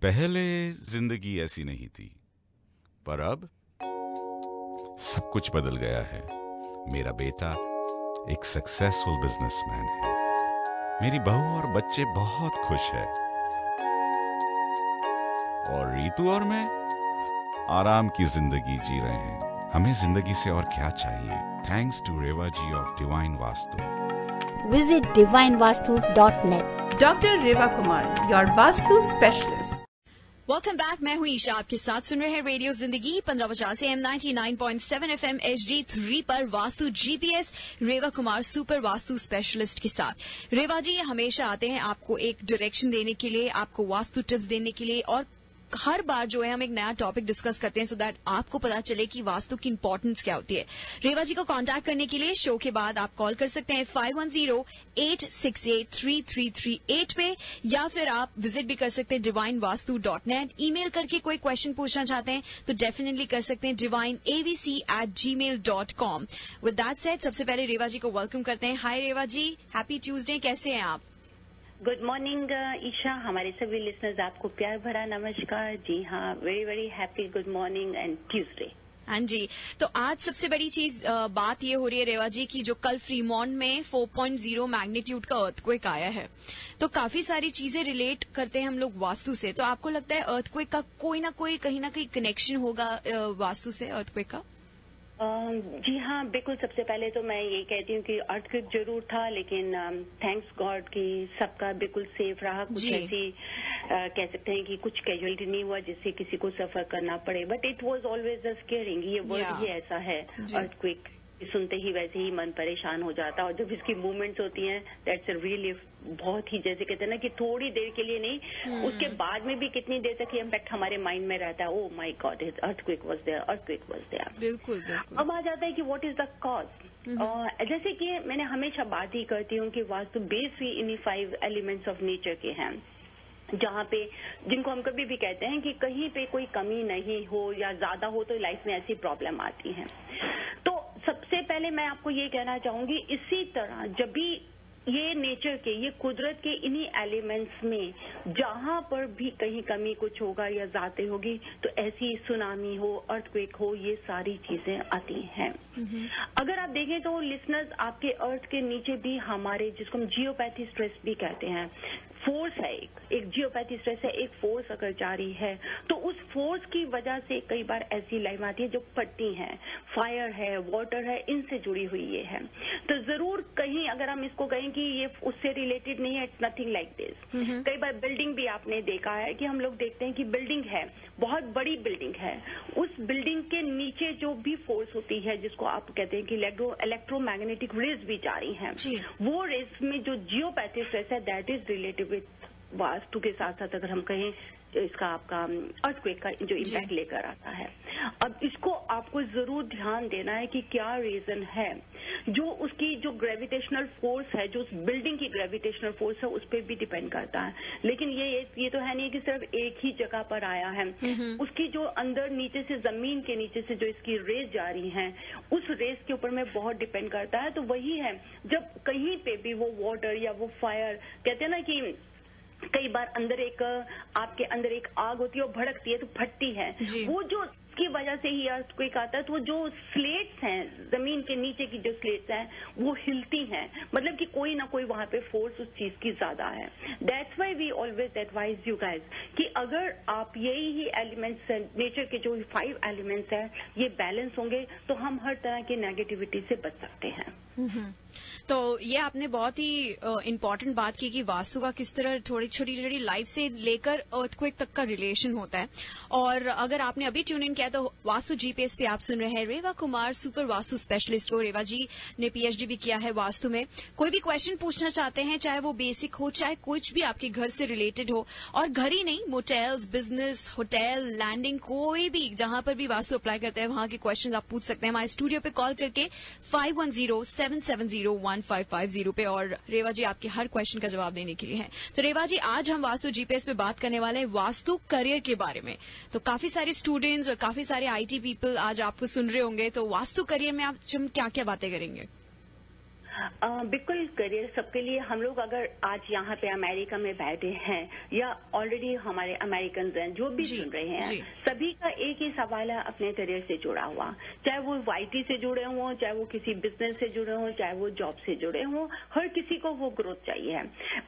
पहले जिंदगी ऐसी नहीं थी, पर अब सब कुछ बदल गया है। मेरा बेटा एक सक्सेसफुल बिजनेसमैन है, मेरी बहू और बच्चे बहुत खुश है, और रीतू और मैं आराम की जिंदगी जी रहे हैं। हमें जिंदगी से और क्या चाहिए? Thanks to Reva ji of divine Vastu. Visit divinevastu.net। Doctor Reva Kumar, your vastu specialist. Welcome back. मैं हूं ईशा, आपके साथ सुन रहे हैं रेडियो जिंदगी 1550 AM 99.7 FM HD3 पर वास्तु जीपीएस रेवा कुमार सुपर वास्तु स्पेशलिस्ट के साथ। रेवा जी हमेशा आते हैं आपको एक डायरेक्शन देने के लिए, आपको वास्तु टिप्स देने के लिए, और हर बार जो है हम एक नया टॉपिक डिस्कस करते हैं सो दैट आपको पता चले कि वास्तु की इंपॉर्टेंस क्या होती है। रेवा जी को कांटेक्ट करने के लिए शो के बाद आप कॉल कर सकते हैं 5108683338 पे, या फिर आप विजिट भी कर सकते हैं divinevastu.net। ईमेल करके कोई क्वेश्चन पूछना चाहते हैं तो डेफिनेटली कर सकते हैं divineavc@gmail.com। विद दैट सेड, सबसे पहले रेवा जी को वेलकम करते हैं। हाय रेवा जी, हैप्पी ट्यूसडे, कैसे हैं आप? गुड मॉर्निंग ईशा, हमारे सभी लिसनर्स आपको प्यार भरा नमस्कार। जी हाँ, very very happy good morning and Tuesday. हाँ जी, तो आज सबसे बड़ी चीज बात ये हो रही है रेवा जी की जो कल फ्रीमॉन्ट में 4.0 मैग्नीट्यूड का अर्थक्वेक आया है, तो काफी सारी चीजें रिलेट करते हैं हम लोग वास्तु से। तो आपको लगता है अर्थक्वेक का कोई ना कोई कहीं ना कहीं कनेक्शन होगा वास्तु से, अर्थक्वेक का? जी हाँ, बिल्कुल। सबसे पहले तो मैं यही कहती हूँ कि अर्थक्वेक जरूर था, लेकिन थैंक्स गॉड कि सबका बिल्कुल सेफ रहा। कुछ ऐसी कह सकते हैं कि कुछ कैजुअलिटी नहीं हुआ जिससे किसी को सफर करना पड़े, but it was always a squaring. ये वर्ड ही ऐसा है, अर्थक्वेक सुनते ही वैसे ही मन परेशान हो जाता है, और जब इसकी मूवमेंट्स होती हैं दैट्स अ रियली बहुत ही, जैसे कहते हैं ना कि थोड़ी देर के लिए नहीं, उसके बाद में भी कितनी देर तक ये इम्पैक्ट हमारे माइंड में रहता है। Oh my God, earthquake was there, earthquake was there. बिल्कुल बिल्कुल। अब आ जाता है कि व्हाट इज द कॉज। जैसे कि मैंने हमेशा बात ही करती हूँ कि वास्तु बेस ही इन्हीं 5 एलिमेंट्स ऑफ नेचर के हैं, जहाँ पे जिनको हम कभी भी कहते हैं कि कहीं पे कोई कमी नहीं हो या ज्यादा हो तो लाइफ में ऐसी प्रॉब्लम आती है। तो सबसे पहले मैं आपको ये कहना चाहूंगी, इसी तरह जब भी ये नेचर के, ये कुदरत के इन्हीं एलिमेंट्स में जहां पर भी कहीं कमी कुछ होगा या ज्यादा होगी तो ऐसी सुनामी हो, अर्थक्वेक हो, ये सारी चीजें आती हैं। अगर आप देखें तो लिसनर्स, आपके अर्थ के नीचे भी हमारे, जिसको हम जियोपैथी स्ट्रेस भी कहते हैं, फोर्स है, एक जियोपैथी स्ट्रेस है, एक फोर्स अगर जारी है तो उस फोर्स की वजह से कई बार ऐसी लाइफ आती है जो फटती है, फायर है, वाटर है, इनसे जुड़ी हुई ये है। तो जरूर कहीं अगर हम इसको कहें कि ये उससे रिलेटेड नहीं है, इट्स नथिंग लाइक दिस। कई बार बिल्डिंग भी आपने देखा है कि हम लोग देखते हैं कि बिल्डिंग है, बहुत बड़ी बिल्डिंग है, उस बिल्डिंग के नीचे जो भी फोर्स होती है, जिसको आप कहते हैं कि इलेक्ट्रोमैग्नेटिक रेज भी जारी हैं, वो रेज में जो जियोपैथी स्ट्रेस है that is related with vastu के साथ साथ अगर हम कहें इसका आपका अर्थक्वेक का जो इम्पैक्ट लेकर आता है। अब इसको आपको जरूर ध्यान देना है कि क्या रीजन है, जो उसकी जो ग्रेविटेशनल फोर्स है, जो उस बिल्डिंग की ग्रेविटेशनल फोर्स है, उस पर भी डिपेंड करता है। लेकिन ये तो है नहीं कि सिर्फ एक ही जगह पर आया है, उसकी जो अंदर नीचे से, जमीन के नीचे से जो इसकी रेस जारी हैं, उस रेस के ऊपर में बहुत डिपेंड करता है। तो वही है, जब कहीं पे भी वो वाटर या वो फायर, कहते हैं ना कि कई बार अंदर एक, आपके अंदर एक आग होती है, वो भड़कती है तो फटती है, वो जो की वजह से ही अर्थक्वेक आता है। तो वो जो स्लेट्स हैं, जमीन के नीचे की जो स्लेट्स हैं, वो हिलती हैं, मतलब कि कोई ना कोई वहां पे फोर्स उस चीज की ज्यादा है। That's why we always advise you guys कि अगर आप यही ही एलिमेंट्स, नेचर के जो 5 एलिमेंट्स हैं, ये बैलेंस होंगे तो हम हर तरह की नेगेटिविटी से बच सकते हैं। तो ये आपने बहुत ही इम्पोर्टेंट बात की कि वास्तु का किस तरह थोड़ी छोटी छोटी लाइफ से लेकर अर्थक्वेक तक का रिलेशन होता है। और अगर आपने अभी ट्यून इन किया तो वास्तु जीपीएस पे आप सुन रहे हैं रेवा कुमार सुपर वास्तु स्पेशलिस्ट को। रेवा जी ने पीएचडी भी किया है वास्तु में। कोई भी क्वेश्चन पूछना चाहते हैं, चाहे वो बेसिक हो, चाहे कुछ भी आपके घर से रिलेटेड हो, और घर ही नहीं, मोटेल्स, बिजनेस, होटल, लैंडिंग, कोई भी जहां पर भी वास्तु अप्लाई करते हैं वहां के क्वेश्चन आप पूछ सकते हैं हमारे स्टूडियो पे कॉल करके 5107701550 पे, और रेवा जी आपके हर क्वेश्चन का जवाब देने के लिए है। तो रेवा जी, आज हम वास्तु जीपीएस पे बात करने वाले हैं वास्तु करियर के बारे में। तो काफी सारे स्टूडेंट्स और काफी सारे आईटी पीपल आज आपको सुन रहे होंगे, तो वास्तु करियर में आप क्या क्या बातें करेंगे? बिल्कुल करियर सबके लिए। हम लोग अगर आज यहाँ पे अमेरिका में बैठे हैं या ऑलरेडी हमारे अमेरिकन हैं जो भी सुन रहे हैं, सभी का एक ही सवाल है अपने करियर से जुड़ा हुआ, चाहे वो IT से जुड़े हों, चाहे वो किसी बिजनेस से जुड़े हों, चाहे वो जॉब से जुड़े हों, हर किसी को वो ग्रोथ चाहिए है।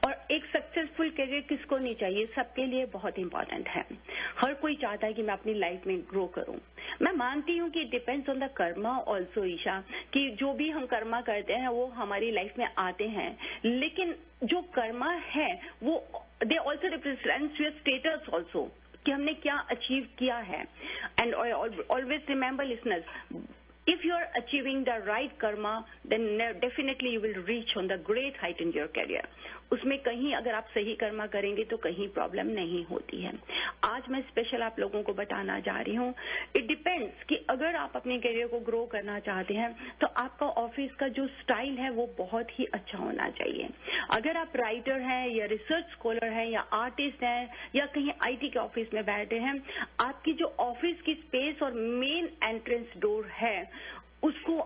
और एक सक्सेसफुल करियर किसको नहीं चाहिए, सबके लिए बहुत इंपॉर्टेंट है। हर कोई चाहता है कि मैं अपनी लाइफ में ग्रो करूं। मैं मानती हूँ कि depends on the karma also Isha, कि जो भी हम कर्मा करते हैं वो हमारी लाइफ में आते हैं, लेकिन जो कर्मा है वो they also represents your status also, कि हमने क्या अचीव किया है। And always remember listeners, if you are achieving the right karma, then definitely you will reach on the great height in your career. उसमें कहीं अगर आप सही कर्मा करेंगे तो कहीं प्रॉब्लम नहीं होती है। आज मैं स्पेशल आप लोगों को बताना जा रही हूँ, इट डिपेंड्स कि अगर आप अपने करियर को ग्रो करना चाहते हैं तो आपका ऑफिस का जो स्टाइल है वो बहुत ही अच्छा होना चाहिए। अगर आप राइटर हैं या रिसर्च स्कॉलर हैं या आर्टिस्ट हैं या कहीं IT के ऑफिस में बैठे हैं, आपकी जो ऑफिस की स्पेस और मेन एंट्रेंस डोर है उसको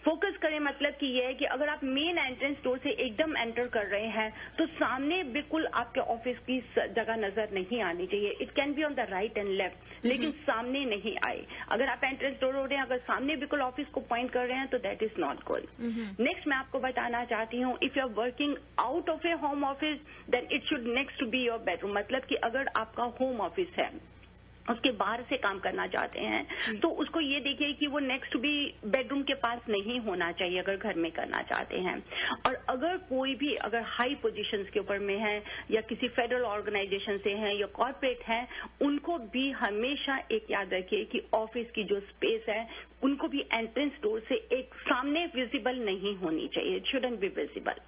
फोकस करें। मतलब कि यह है कि अगर आप मेन एंट्रेंस डोर से एकदम एंटर कर रहे हैं तो सामने बिल्कुल आपके ऑफिस की जगह नजर नहीं आनी चाहिए। It can be on the right and left, लेकिन सामने नहीं आए। अगर आप एंट्रेंस डोर हो रहे हैं, अगर सामने बिल्कुल ऑफिस को पॉइंट कर रहे हैं तो that is not good. Next मैं आपको बताना चाहती हूँ, if you are working out of a home office then it should next be your bedroom. मतलब कि अगर आपका होम ऑफिस है, उसके बाहर से काम करना चाहते हैं तो उसको ये देखिए कि वो नेक्स्ट भी बेडरूम के पास नहीं होना चाहिए अगर घर में करना चाहते हैं। और अगर कोई भी अगर हाई पोजीशंस के ऊपर में है या किसी फेडरल ऑर्गेनाइजेशन से है या कॉर्पोरेट है, उनको भी हमेशा एक याद रखिए कि ऑफिस की जो स्पेस है उनको भी एंट्रेंस डोर से एक सामने विजिबल नहीं होनी चाहिए। It shouldn't be visible.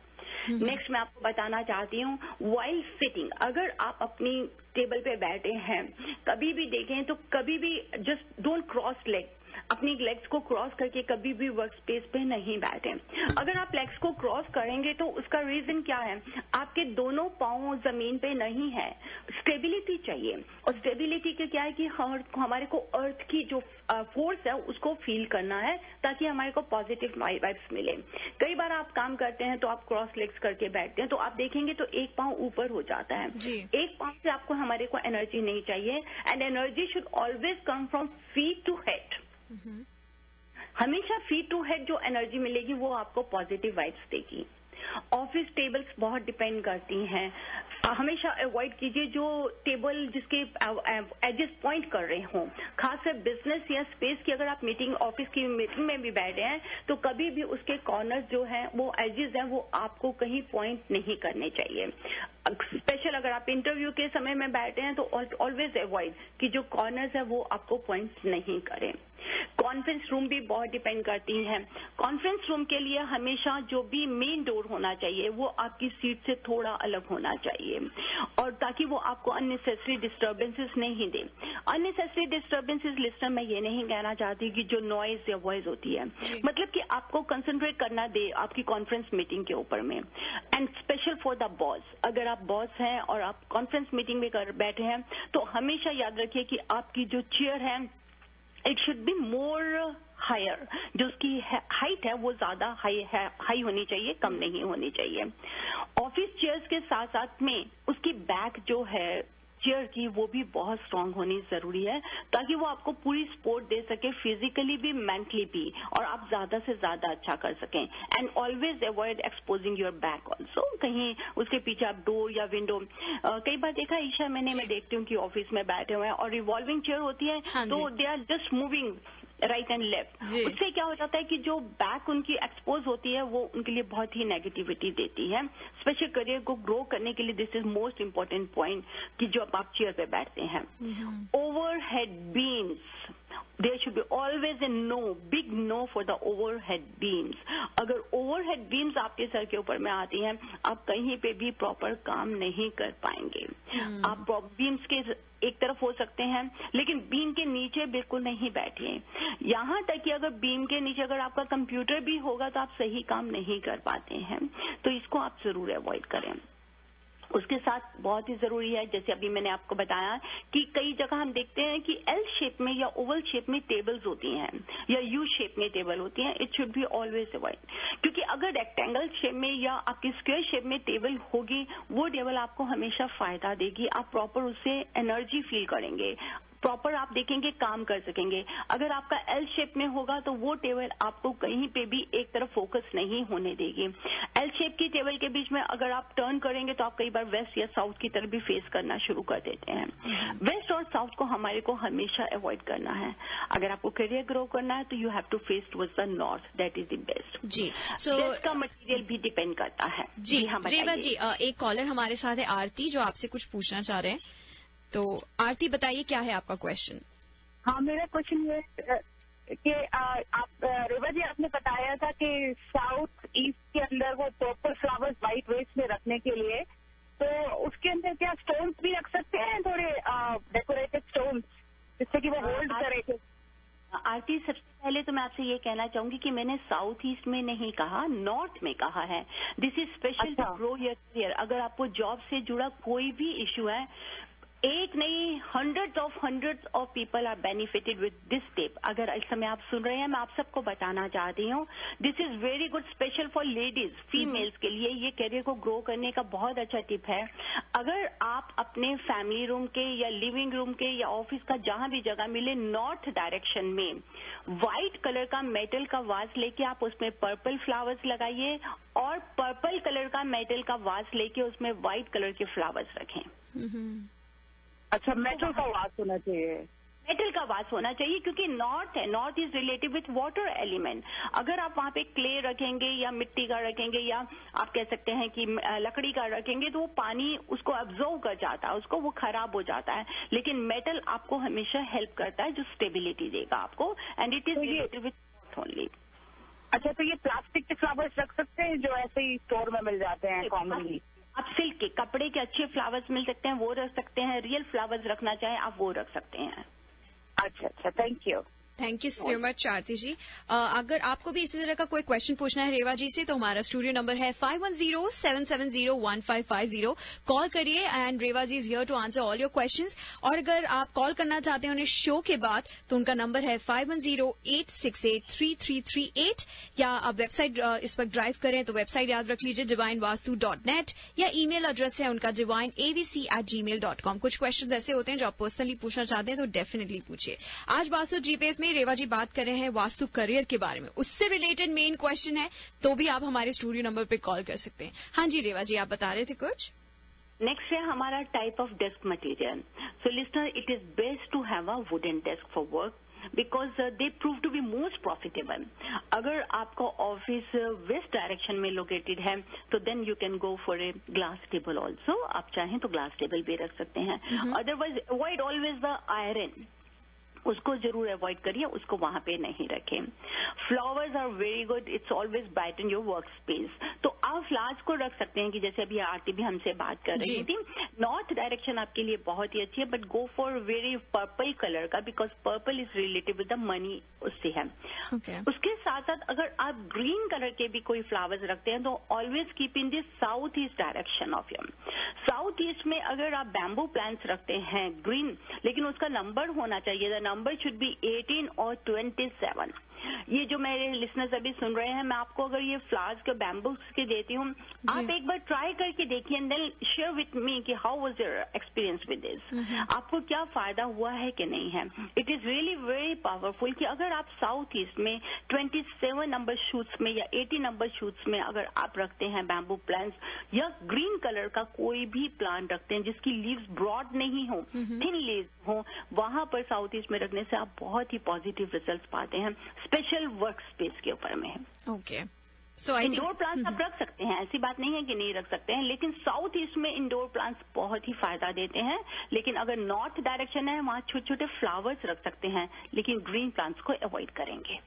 Next मैं आपको बताना चाहती हूँ, वाइल सिटिंग, अगर आप अपनी टेबल पे बैठे हैं कभी भी देखें तो कभी भी जस्ट डोंट क्रॉस लेग, अपनी लेग्स को क्रॉस करके कभी भी वर्क स्पेस पे नहीं बैठे। अगर आप लेग्स को क्रॉस करेंगे तो उसका रीजन क्या है, आपके दोनों पांव जमीन पे नहीं है। स्टेबिलिटी चाहिए, और स्टेबिलिटी के क्या है कि हमारे को अर्थ की जो फोर्स है उसको फील करना है ताकि हमारे को पॉजिटिव वाइब्स मिले। कई बार आप काम करते हैं तो आप क्रॉस लेग्स करके बैठते हैं तो आप देखेंगे तो एक पांव ऊपर हो जाता है। एक पांव से आपको हमारे को एनर्जी नहीं चाहिए, and energy should always come from feet to head. हमेशा फीट टू हेड जो एनर्जी मिलेगी वो आपको पॉजिटिव वाइब्स देगी। ऑफिस टेबल्स बहुत डिपेंड करती हैं, हमेशा अवॉइड कीजिए जो टेबल जिसके एजेस पॉइंट कर रहे हों। खासकर बिजनेस या स्पेस की अगर आप मीटिंग, ऑफिस की मीटिंग में भी बैठे हैं तो कभी भी उसके कॉर्नर्स जो हैं वो एजेस हैं वो आपको कहीं पॉइंट नहीं करने चाहिए। स्पेशल अगर आप इंटरव्यू के समय में बैठे हैं तो ऑलवेज अवॉइड कि जो कॉर्नर्स है वो आपको पॉइंट्स नहीं करें। कॉन्फ्रेंस रूम भी बहुत डिपेंड करती हैं। कॉन्फ्रेंस रूम के लिए हमेशा जो भी मेन डोर होना चाहिए वो आपकी सीट से थोड़ा अलग होना चाहिए, और ताकि वो आपको अननेसेसरी डिस्टर्बेंसेस नहीं दे। अननेसेसरी डिस्टर्बेंसेस लिस्टर मैं ये नहीं कहना चाहती कि जो नॉइज या वॉइस होती है, मतलब कि आपको कंसंट्रेट करना दे आपकी कॉन्फ्रेंस मीटिंग के ऊपर में। And special for the boss, अगर आप बॉस हैं और आप कॉन्फ्रेंस मीटिंग में बैठे हैं तो हमेशा याद रखिए कि आपकी जो चेयर है it should be more higher, जो उसकी हाइट है वो ज्यादा हाई होनी चाहिए, कम नहीं होनी चाहिए। ऑफिस चेयर्स के साथ साथ में उसकी बैक जो है चेयर की वो भी बहुत स्ट्रांग होनी जरूरी है ताकि वो आपको पूरी सपोर्ट दे सके, फिजिकली भी मेंटली भी, और आप ज्यादा से ज्यादा अच्छा कर सकें। And always avoid exposing your back also, कहीं उसके पीछे आप डोर या विंडो, कई बार देखा ईशा मैं देखती हूँ कि ऑफिस में बैठे हुए हैं और रिवॉल्विंग चेयर होती है तो they are just moving right and left. उससे क्या हो जाता है कि जो बैक उनकी एक्सपोज होती है वो उनके लिए बहुत ही नेगेटिविटी देती है। स्पेशल करियर को ग्रो करने के लिए this is most important point कि जो आप चेयर पे बैठते हैं। Overhead beams, there should be always a no, big no for the overhead beams. अगर overhead beams आपके सर के ऊपर में आती हैं, आप कहीं पे भी प्रॉपर काम नहीं कर पाएंगे। आप बीम्स के एक तरफ हो सकते हैं लेकिन बीम के नीचे बिल्कुल नहीं बैठिए। यहाँ तक कि अगर बीम के नीचे अगर आपका कंप्यूटर भी होगा तो आप सही काम नहीं कर पाते हैं, तो इसको आप जरूर अवॉइड करें। उसके साथ बहुत ही जरूरी है, जैसे अभी मैंने आपको बताया कि कई जगह हम देखते हैं कि एल शेप में या ओवल शेप में टेबल्स होती हैं या यू शेप में टेबल होती हैं. It should B always avoid, क्योंकि अगर रेक्टेंगल शेप में या आपकी स्क्वायर शेप में टेबल होगी, वो टेबल आपको हमेशा फायदा देगी. आप प्रॉपर उससे एनर्जी फील करेंगे, प्रॉपर आप देखेंगे, काम कर सकेंगे. अगर आपका एल शेप में होगा तो वो टेबल आपको कहीं पे भी एक तरफ फोकस नहीं होने देगी. एल शेप की टेबल के बीच में अगर आप टर्न करेंगे तो आप कई बार वेस्ट या साउथ की तरफ भी फेस करना शुरू कर देते हैं. वेस्ट और साउथ को हमारे को हमेशा अवॉइड करना है. अगर आपको करियर ग्रो करना है तो you have to face towards the north, that is the best. जी, बेस्ट का मटेरियल भी डिपेंड करता है. जी हाँ, रेवा जी, एक कॉलर हमारे साथ है आरती, जो आपसे कुछ पूछना चाह रहे हैं. तो आरती, बताइए क्या है आपका क्वेश्चन? हाँ, मेरा क्वेश्चन ये कि आप रेवा जी, आपने बताया था कि साउथ ईस्ट के अंदर वो पर्पल फ्लावर्स व्हाइट वेस्ट में रखने के लिए, तो उसके अंदर क्या स्टोन्स भी रख सकते हैं, थोड़े डेकोरेटेड स्टोन्स, जिससे कि वो होल्ड करे? आरती, सबसे पहले तो मैं आपसे ये कहना चाहूंगी कि मैंने साउथ ईस्ट में नहीं कहा, नॉर्थ में कहा है. This is special to grow your career. अगर आपको जॉब से जुड़ा कोई भी इश्यू है, एक नहीं hundreds of people are benefited with this tip. अगर इस समय आप सुन रहे हैं, मैं आप सबको बताना चाहती हूँ, this is very good, special for ladies, females के लिए ये करियर को ग्रो करने का बहुत अच्छा टिप है. अगर आप अपने फैमिली रूम के या लिविंग रूम के या ऑफिस का जहां भी जगह मिले, नॉर्थ डायरेक्शन में व्हाइट कलर का मेटल का वाज लेके आप उसमें पर्पल फ्लावर्स लगाइए, और पर्पल कलर का मेटल का वाज लेके उसमें व्हाइट कलर के फ्लावर्स रखें. अच्छा, मेटल का वास होना चाहिए? मेटल का वास होना चाहिए, क्योंकि नॉर्थ है, north is related with water element. अगर आप वहां पे क्ले रखेंगे या मिट्टी का रखेंगे या आप कह सकते हैं कि लकड़ी का रखेंगे, तो वो पानी उसको अब्जॉर्व कर जाता है, उसको वो खराब हो जाता है. लेकिन मेटल आपको हमेशा हेल्प करता है, जो स्टेबिलिटी देगा आपको, and it is related with north only. अच्छा, तो ये प्लास्टिक के फ्लावर्स रख सकते हैं जो ऐसे ही स्टोर में मिल जाते हैं कॉमनली? आप सिल्क के कपड़े के अच्छे फ्लावर्स मिल सकते हैं, वो रख सकते हैं. रियल फ्लावर्स रखना चाहें आप, वो रख सकते हैं. अच्छा, thank you. Thank you so much Aarti ji. अगर आपको भी इसी तरह का कोई क्वेश्चन पूछना है रेवा जी से, तो हमारा स्टूडियो नंबर है 5107701550. कॉल करिए and Reva ji is here to answer all your questions. और अगर आप कॉल करना चाहते हैं उन्हें शो के बाद, तो उनका नंबर है 5108683338, या आप वेबसाइट इस वक्त ड्राइव करें तो वेबसाइट याद रख लीजिए divinevastu.net, या ईमेल एड्रेस है उनका divineavc@gmail.com. कुछ क्वेश्चन ऐसे होते हैं जो आप पर्सनली पूछना चाहते हैं तो डेफिनेटली पूछिए. आज वास्तु जीपीएस में रेवा जी बात कर रहे हैं वास्तु करियर के बारे में, उससे रिलेटेड मेन क्वेश्चन है, तो भी आप हमारे स्टूडियो नंबर पे कॉल कर सकते हैं. हाँ जी रेवा जी, आप बता रहे थे कुछ. नेक्स्ट है हमारा type of desk material. So listener, it is best to have a wooden desk for work, because they prove to be most profitable. अगर आपका ऑफिस वेस्ट डायरेक्शन में लोकेटेड है, तो then you can go for a glass table also. आप चाहें तो glass table भी रख सकते हैं. Otherwise avoid always the iron, उसको जरूर अवॉइड करिए, उसको वहां पे नहीं रखें. Flowers are very good, it's always brighten your work space. तो आप फ्लावर्स को रख सकते हैं कि जैसे अभी आरती भी हमसे बात कर रही थी, नॉर्थ डायरेक्शन आपके लिए बहुत ही अच्छी है, but go for very purple colour का, because purple is related with the money, उससे है. उसके साथ साथ अगर आप ग्रीन कलर के भी कोई फ्लावर्स रखते हैं, तो always keep in this south east direction of your. South east में अगर आप बैम्बू प्लांट्स रखते हैं ग्रीन, लेकिन उसका नंबर होना चाहिए, द नंबर शुड बी 18 और 27. ये जो मेरे लिसनर्स अभी सुन रहे हैं, मैं आपको अगर ये फ्लावर्स के बैम्बूस के देती हूँ, आप एक बार ट्राई करके देखिए and then share with me कि how was your experience with this. आपको क्या फायदा हुआ है कि नहीं है. It is really very powerful कि अगर आप साउथ ईस्ट में 27 नंबर शूट्स में या 80 नंबर शूट्स में अगर आप रखते हैं बैम्बू प्लांट्स, या ग्रीन कलर का कोई भी प्लांट रखते हैं जिसकी लीव्स ब्रॉड नहीं हो, थिन लीव्स हो, वहां पर साउथ ईस्ट में रखने से आप बहुत ही पॉजिटिव रिजल्ट पाते हैं, स्पेशल वर्क स्पेस के ऊपर में. ओके, सो इंडोर प्लांट्स आप रख सकते हैं, ऐसी बात नहीं है कि नहीं रख सकते हैं, लेकिन साउथ ईस्ट में इंडोर प्लांट्स बहुत ही फायदा देते हैं. लेकिन अगर नॉर्थ डायरेक्शन है, वहां छोटे छोटे फ्लावर्स रख सकते हैं, लेकिन ग्रीन प्लांट्स को अवॉइड करेंगे.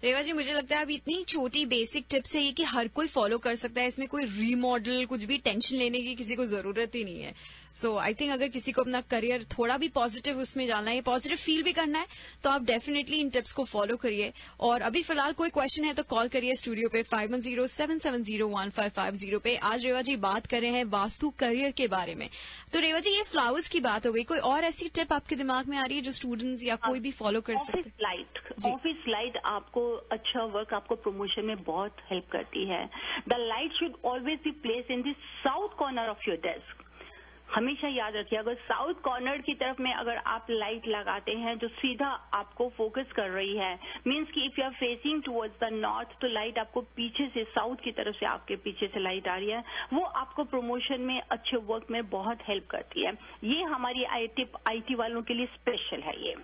रेवा जी, मुझे लगता है अब इतनी छोटी बेसिक टिप्स है ये कि हर कोई फॉलो कर सकता है, इसमें कोई रीमॉडल कुछ भी टेंशन लेने की किसी को जरूरत ही नहीं है. सो आई थिंक अगर किसी को अपना करियर थोड़ा भी पॉजिटिव उसमें डालना है, पॉजिटिव फील भी करना है, तो आप डेफिनेटली इन टिप्स को फॉलो करिए। और अभी फिलहाल कोई क्वेश्चन है तो कॉल करिए स्टूडियो पे 5107701550 पे। आज रेवा जी बात कर रहे हैं वास्तु करियर के बारे में। तो रेवा जी, ये फ्लावर्स की बात हो गई, कोई और ऐसी टिप आपके दिमाग में आ रही है जो स्टूडेंट्स या कोई भी फॉलो कर सकते हैं? ऑफिस लाइट आपको अच्छा वर्क, आपको प्रमोशन में बहुत हेल्प करती है। The light should always be place in the south corner of your desk. हमेशा याद रखिए, अगर साउथ कॉर्नर की तरफ में अगर आप लाइट लगाते हैं जो सीधा आपको फोकस कर रही है, मीन्स कि if you are facing towards the north, तो लाइट आपको पीछे से, साउथ की तरफ से आपके पीछे से लाइट आ रही है, वो आपको प्रमोशन में, अच्छे वर्क में बहुत हेल्प करती है। ये हमारी आईटी वालों के लिए स्पेशल है। ये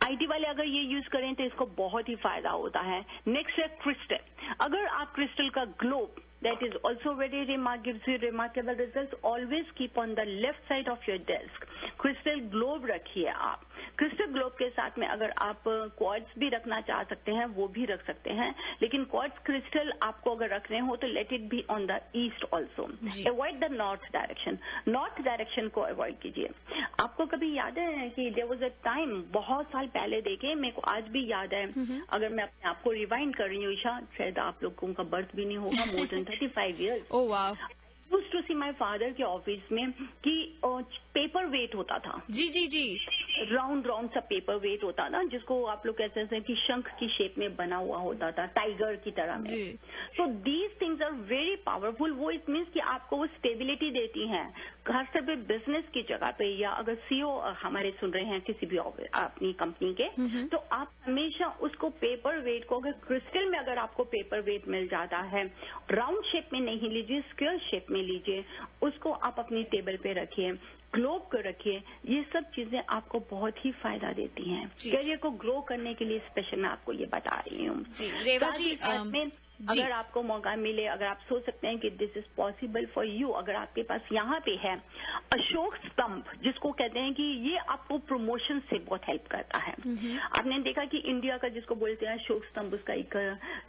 आईटी वाले अगर ये यूज करें तो इसको बहुत ही फायदा होता है। नेक्स्ट है क्रिस्टल। अगर आप क्रिस्टल का globe, that is also very gives you remarkable results. Always keep on the left side of your desk. Crystal globe रखिए आप। क्रिस्टल ग्लोब के साथ में अगर आप क्वार्ट्ज भी रखना चाह सकते हैं वो भी रख सकते हैं, लेकिन क्वार्ट्ज क्रिस्टल आपको अगर रखने हो तो late it be on the east also. Avoid the north direction. North direction को अवॉइड कीजिए। आपको कभी याद है कि देयर वाज अ टाइम, बहुत साल पहले देखे, मेरे को आज भी याद है, अगर मैं अपने आप को रिवाइंड कर रही हूँ ईशा, शायद आप लोगों का बर्थ भी नहीं होगा, more than 35 years. Oh wow. Used to see my father के ऑफिस में कि पेपर वेट होता था। जी जी जी, राउंड सा पेपर वेट होता था, जिसको आप लोग कहते हैं कि शंख की शेप में बना हुआ होता था, टाइगर की तरह में। तो these things are very powerful. वो इट मीन्स कि आपको वो स्टेबिलिटी देती हैं। खासतौर पे बिजनेस की जगह पे, या अगर सीईओ हमारे सुन रहे हैं किसी भी अपनी कंपनी के, तो आप हमेशा उसको पेपर वेट को, अगर क्रिस्टल में अगर आपको पेपर वेट मिल जाता है, राउंड शेप में नहीं लीजिए, स्क्वायर शेप में लीजिए, उसको आप अपनी टेबल पे रखिए, ग्लोब को रखिए। ये सब चीजें आपको बहुत ही फायदा देती हैं। करियर को ग्रो करने के लिए स्पेशल मैं आपको ये बता रही हूँ। रेवा जी, अगर आपको मौका मिले, अगर आप सोच सकते हैं कि this is possible for you, अगर आपके पास यहाँ पे है अशोक स्तंभ, जिसको कहते हैं कि ये आपको प्रमोशन से बहुत हेल्प करता है। आपने देखा कि इंडिया का जिसको बोलते हैं अशोक स्तंभ, उसका एक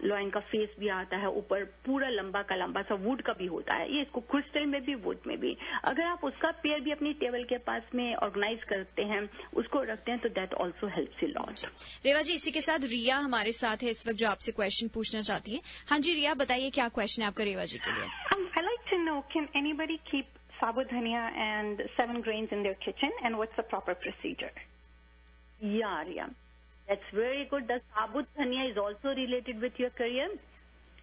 लॉयन का फेस भी आता है, ऊपर पूरा लंबा सा वुड का भी होता है। ये इसको क्रिस्टल में भी, वुड में भी, अगर आप उसका पेयर भी अपनी टेबल के पास में ऑर्गेनाइज करते हैं, उसको रखते हैं, तो that also helps you lot. Reva ji, इसी के साथ रिया हमारे साथ है इस वक्त, जो आपसे क्वेश्चन पूछना चाहती है। हाँ जी रिया, बताइए क्या क्वेश्चन है आपका रेवा जी के लिए? I'd like to know, can anybody keep sabut dhania and 7 grains in their kitchen, and what's the proper procedure? Yeah, Riya, that's very good. The sabut dhania is also related with your career.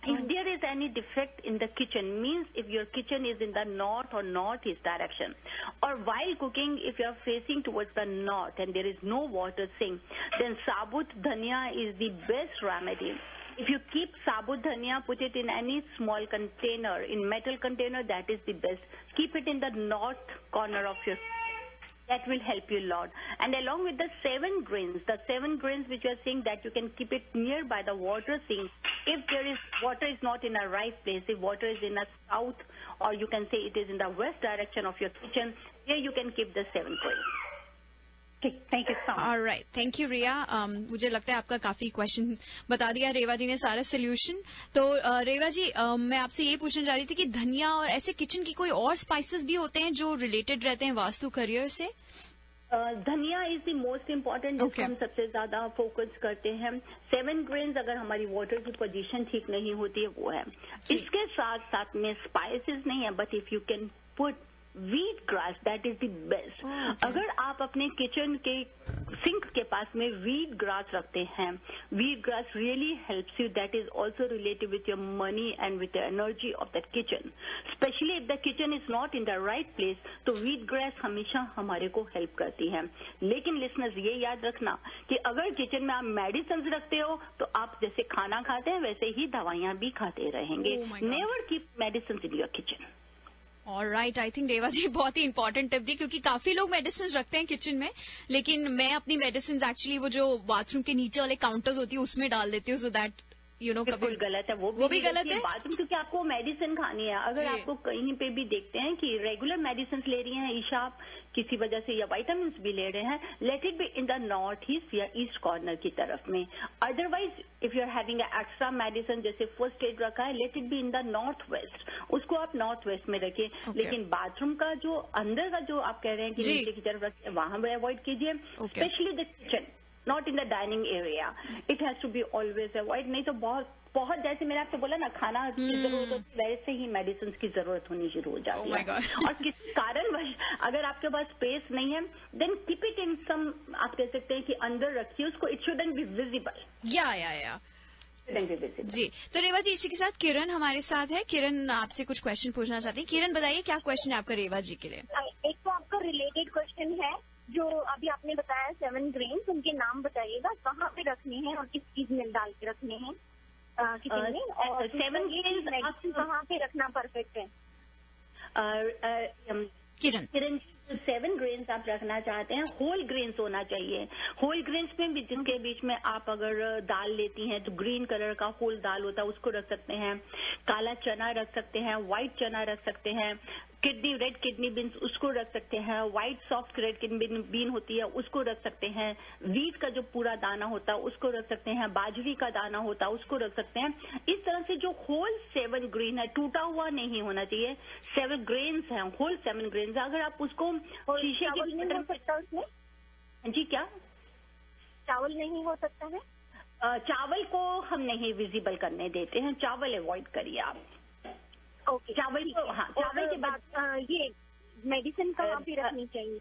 If there is any defect in the kitchen, means if your kitchen is in the north or northeast direction, or while cooking, if you are facing towards the north and there is no water sink, then sabut dhania is the best remedy. If you keep sabut dhania, put it in any small container, in metal container, that is the best. Keep it in the north corner of your, that will help you a lot. And along with the 7 grains which you are saying, that you can keep it nearby the water sink. If there is water is not in a right place, if water is in a south, or you can say it is in the west direction of your kitchen, here you can keep the 7 grains. Thank you so much. Alright, thank you Riya. मुझे लगता है आपका काफी question बता दिया रेवा जी ने, सारा solution. तो रेवा जी, मैं आपसे ये पूछना चाह रही थी कि धनिया और ऐसे किचन की कोई और स्पाइसेस भी होते हैं जो रिलेटेड रहते हैं वास्तु करियर से? धनिया इज द मोस्ट इम्पोर्टेंट, जिसको हम सबसे ज्यादा फोकस करते हैं। 7 ग्रेन्स अगर हमारी वाटर की पोजीशन ठीक नहीं होती है, वो है। इसके साथ साथ में स्पाइसेस नहीं है, but if you can put wheat grass, that is the best. अगर आप अपने किचन के सिंक के पास में वीट ग्रास रखते हैं, wheat grass really helps you, that is also related with your money and with the energy of that kitchen. Specially if the kitchen is not in the right place, तो wheat grass हमेशा हमारे को help करती है। लेकिन listeners, ये याद रखना कि अगर किचन में आप मेडिसिन रखते हो, तो आप जैसे खाना खाते हैं वैसे ही दवाइयां भी खाते रहेंगे। Never keep medicine in your kitchen. Alright, I think Reva ji बहुत ही इंपॉर्टेंट टिप दी, क्योंकि काफी लोग मेडिसिन रखते हैं किचन में, लेकिन मैं अपनी मेडिसिन एक्चुअली वो जो बाथरूम के नीचे वाले काउंटर्स होती है उसमें डाल देती हूँ, सो दैट कभी गलत है, वो भी गलत है बाथरूम, क्योंकि आपको मेडिसिन खानी है। अगर आपको कहीं पे भी देखते हैं कि रेगुलर मेडिसिन ले रही हैं ईशा, किसी वजह से या विटामिन भी ले रहे हैं, let it be in the north east या ईस्ट कॉर्नर की तरफ में. Otherwise if you are having extra medicine जैसे फर्स्ट एड रखा है, let it be in the north west, उसको आप नॉर्थ वेस्ट में रखिए. लेकिन बाथरूम का जो अंदर का जो आप कह रहे हैं कि नीचे की तरफ रखिए, वहां पे अवॉइड कीजिए. Specially the kitchen, not in the dining area. It has to be always avoid. नहीं तो बहुत जैसे मैंने आपसे बोला ना, खाना की जरूरत होती है, वैसे ही मेडिसिन की जरूरत होनी शुरू हो जाती है. और किसी कारणवश अगर आपके पास स्पेस नहीं है, देन कीप इट इन सम, आप कह सकते हैं कि अंदर रखिए उसको. It shouldn't be visible. या जी. तो रेवा जी, इसी के साथ किरण हमारे साथ है. किरण आपसे कुछ क्वेश्चन पूछना चाहती है. किरण बताइए क्या क्वेश्चन है आपका रेवा जी के लिए? एक तो आपका रिलेटेड क्वेश्चन है, जो अभी आपने बताया 7 ग्रेन्स, उनके नाम बताइएगा, कहाँ पे रखने हैं और किस चीज में डाल के रखने हैं किचन में, और 7 ग्रेन्स मेडिसिन कहाँ पे रखना परफेक्ट है? किरण 7 ग्रेन्स आप रखना चाहते हैं, होल ग्रेन्स होना चाहिए. होल ग्रेन्स में भी जिनके बीच में आप अगर दाल लेती हैं तो ग्रीन कलर का होल दाल होता है, उसको रख सकते हैं. काला चना रख सकते हैं, व्हाइट चना रख सकते हैं, रेड किडनी बीन्स उसको रख सकते हैं, white soft red kidney bean होती है उसको रख सकते हैं, वीट का जो पूरा दाना होता है उसको रख सकते हैं, बाजरी का दाना होता है उसको रख सकते हैं. इस तरह से जो होल 7 ग्रेन है, टूटा हुआ नहीं होना चाहिए. 7 ग्रेन्स हैं, होल 7 ग्रेन्स. अगर आप उसको शीशे के नहीं हो सकता उसमें? जी क्या चावल नहीं हो सकता है? चावल को हम नहीं विजिबल करने देते हैं, चावल अवॉइड करिए आप. ओके. चावल को, हाँ, चावल के बाद ये मेडिसिन कहाँ पे रखनी चाहिए?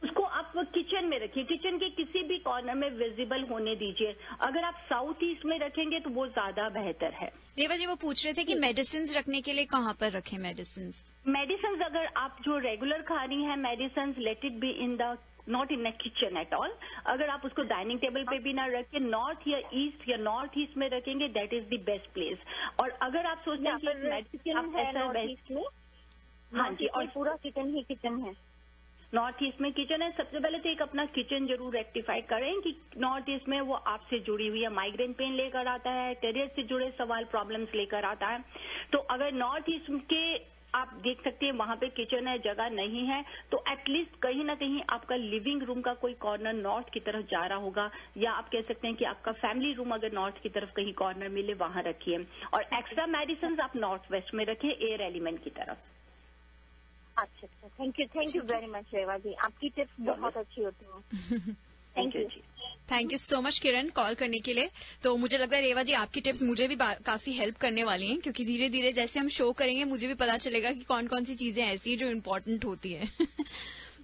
उसको आप किचन में रखिए, किचन के किसी भी कॉर्नर में विजिबल होने दीजिए. अगर आप साउथ ईस्ट में रखेंगे तो वो ज्यादा बेहतर है. रेवा जी वो पूछ रहे थे कि मेडिसिन रखने के लिए कहाँ पर रखें मेडिसिन अगर आप जो रेगुलर खा रही हैं medicine, late it be in the not in the kitchen at all. अगर आप उसको डाइनिंग टेबल पे भी ना रखें, नॉर्थ या ईस्ट या नॉर्थ ईस्ट में रखेंगे, that is the best place. और अगर आप सोचते हैं कि हाँ जी, और पूरा किचन ही किचन है, नॉर्थ ईस्ट में किचन है, सबसे पहले तो एक अपना किचन जरूर रेक्टिफाई करें कि नॉर्थ ईस्ट में वो आपसे जुड़ी हुई है. माइग्रेन पेन लेकर आता है, कैरियर से जुड़े सवाल प्रॉब्लम्स लेकर आता है. तो अगर नॉर्थ ईस्ट के आप देख सकते हैं वहां पे किचन है, जगह नहीं है, तो एटलीस्ट कहीं ना कहीं आपका लिविंग रूम का कोई कॉर्नर नॉर्थ की तरफ जा रहा होगा, या आप कह सकते हैं कि आपका फैमिली रूम अगर नॉर्थ की तरफ कहीं कॉर्नर मिले वहां रखिए. और एक्स्ट्रा मेडिसिन आप नॉर्थ वेस्ट में रखिए, एयर एलिमेंट की तरफ. अच्छा. Thank you very much Reva ji, आपकी टिप्स बहुत अच्छी होती हैं. थैंक यू जी. Thank you so much Kiran call करने के लिए. तो मुझे लगता है रेवा जी आपकी टिप्स मुझे भी काफी हेल्प करने वाली हैं, क्योंकि धीरे धीरे जैसे हम शो करेंगे मुझे भी पता चलेगा कि कौन कौन सी चीजें ऐसी हैं जो इम्पोर्टेंट होती है.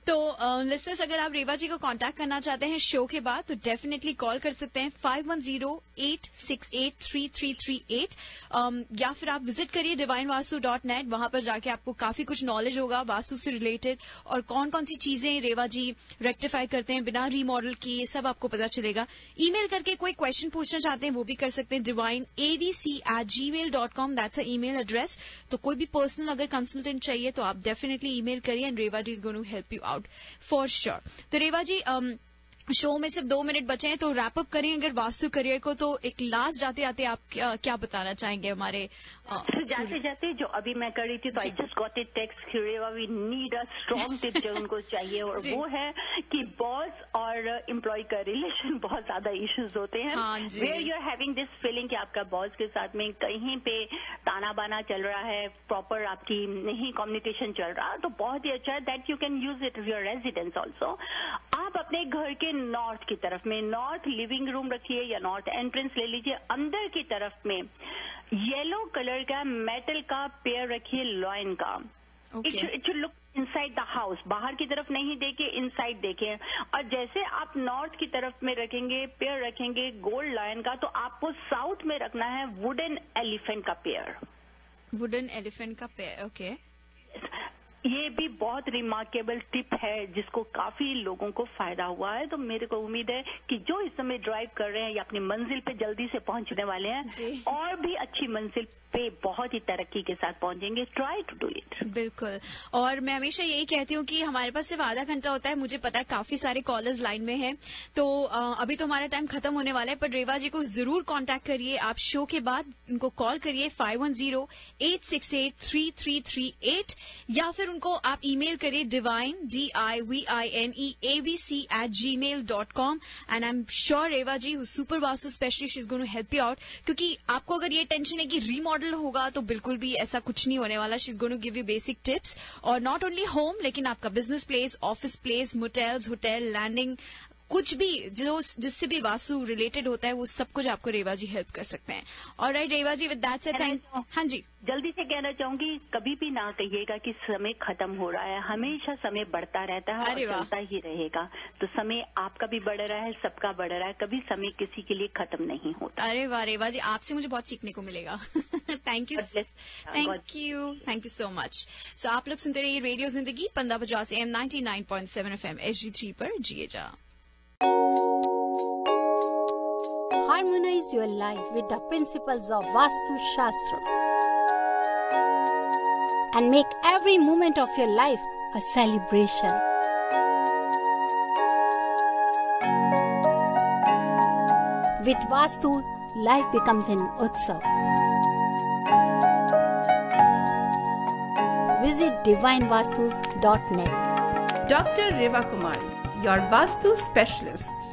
तो लिसनर्स, अगर आप रेवा जी को कांटेक्ट करना चाहते हैं शो के बाद तो डेफिनेटली कॉल कर सकते हैं 5108683338, या फिर आप विजिट करिए divinevastu.net. वहां पर जाके आपको काफी कुछ नॉलेज होगा वास्तु से रिलेटेड, और कौन कौन सी चीजें रेवा जी रेक्टिफाई करते हैं बिना रीमॉडल किए, ये सब आपको पता चलेगा. ईमेल करके कोई क्वेश्चन पूछना चाहते हैं वो भी कर सकते हैं, divineabc@gmail.com, that's a email address. तो कोई भी पर्सनल अगर कंसल्टेंट चाहिए तो आप डेफिनेटली ईमेल करिए and Reva ji is going to help you out for sure. तो रेवा जी शो में सिर्फ 2 मिनट बचे हैं, तो रैप अप करें अगर वास्तु करियर को, तो एक लास्ट जाते आते आप क्या बताना चाहेंगे हमारे जाते जाते जो अभी मैं कर रही थी, तो I just got it text, we need a strong tip जो उनको चाहिए, और वो है कि बॉस और एम्प्लॉय का रिलेशन बहुत ज्यादा इश्यूज होते हैं. Where you are having this feeling कि आपका बॉस के साथ में कहीं पे ताना बाना चल रहा है, प्रॉपर आपकी नहीं कम्युनिकेशन चल रहा, तो बहुत ही अच्छा है that you can use it your residence also. आप अपने घर के नॉर्थ की तरफ में नॉर्थ लिविंग रूम रखिए या नॉर्थ एंट्रेंस ले लीजिए, अंदर की तरफ में येलो कलर का मेटल का पेयर रखिए लॉयन का. It should look inside the house, बाहर की तरफ नहीं देखिए, इनसाइड देखिए. और जैसे आप नॉर्थ की तरफ में रखेंगे, पेयर रखेंगे गोल्ड लॉयन का, तो आपको साउथ में रखना है वुडन एलिफेंट का पेयर. वुडन एलिफेंट का पेयर, ओके. ये भी बहुत रिमार्केबल टिप है जिसको काफी लोगों को फायदा हुआ है. तो मेरे को उम्मीद है कि जो इस समय ड्राइव कर रहे हैं या अपनी मंजिल पे जल्दी से पहुंचने वाले हैं, और भी अच्छी मंजिल पे बहुत ही तरक्की के साथ पहुंचेंगे. Try to do it. बिल्कुल. और मैं हमेशा यही कहती हूँ कि हमारे पास सिर्फ आधा घंटा होता है. मुझे पता है काफी सारे कॉलर्स लाइन में हैं, तो अभी तो हमारा टाइम खत्म होने वाला है, पर रेवा जी को जरूर कांटेक्ट करिए आप शो के बाद. उनको कॉल करिए 5108683338, या फिर उनको आप ईमेल करिए divine DIVINEABC@gmail.com and I am sure Reva ji who super vastu specialist is going to help you out, क्योंकि आपको अगर ये टेंशन है कि रीमॉडल होगा तो बिल्कुल भी ऐसा कुछ नहीं होने वाला. She is going to give you basic tips, और नॉट ओनली होम लेकिन आपका business place, office place, motels, hotel, landing, कुछ भी जो जिससे भी वास्तु रिलेटेड होता है वो सब कुछ आपको रेवा जी हेल्प कर सकते हैं. Alright Reva ji, with that said thank. हाँ जी, जल्दी से कहना चाहूंगी, कभी भी ना कहिएगा कि समय खत्म हो रहा है. हमेशा समय बढ़ता रहता है और चलता ही रहेगा. तो समय आपका भी बढ़ रहा है, सबका बढ़ रहा है. कभी समय किसी के लिए खत्म नहीं होता. अरे वाह रेवा जी, आपसे मुझे बहुत सीखने को मिलेगा. Thank you, thank you so much. So आप लोग सुनते रहिए रेडियो जिंदगी 1550 AM 99.7 FM SG3 पर. जिए जा. Harmonize your life with the principles of Vastu Shastra and make every moment of your life a celebration. With Vastu, life becomes an utsav. Visit divinevastu.net. Dr. Reva Kumar, your Vastu specialist.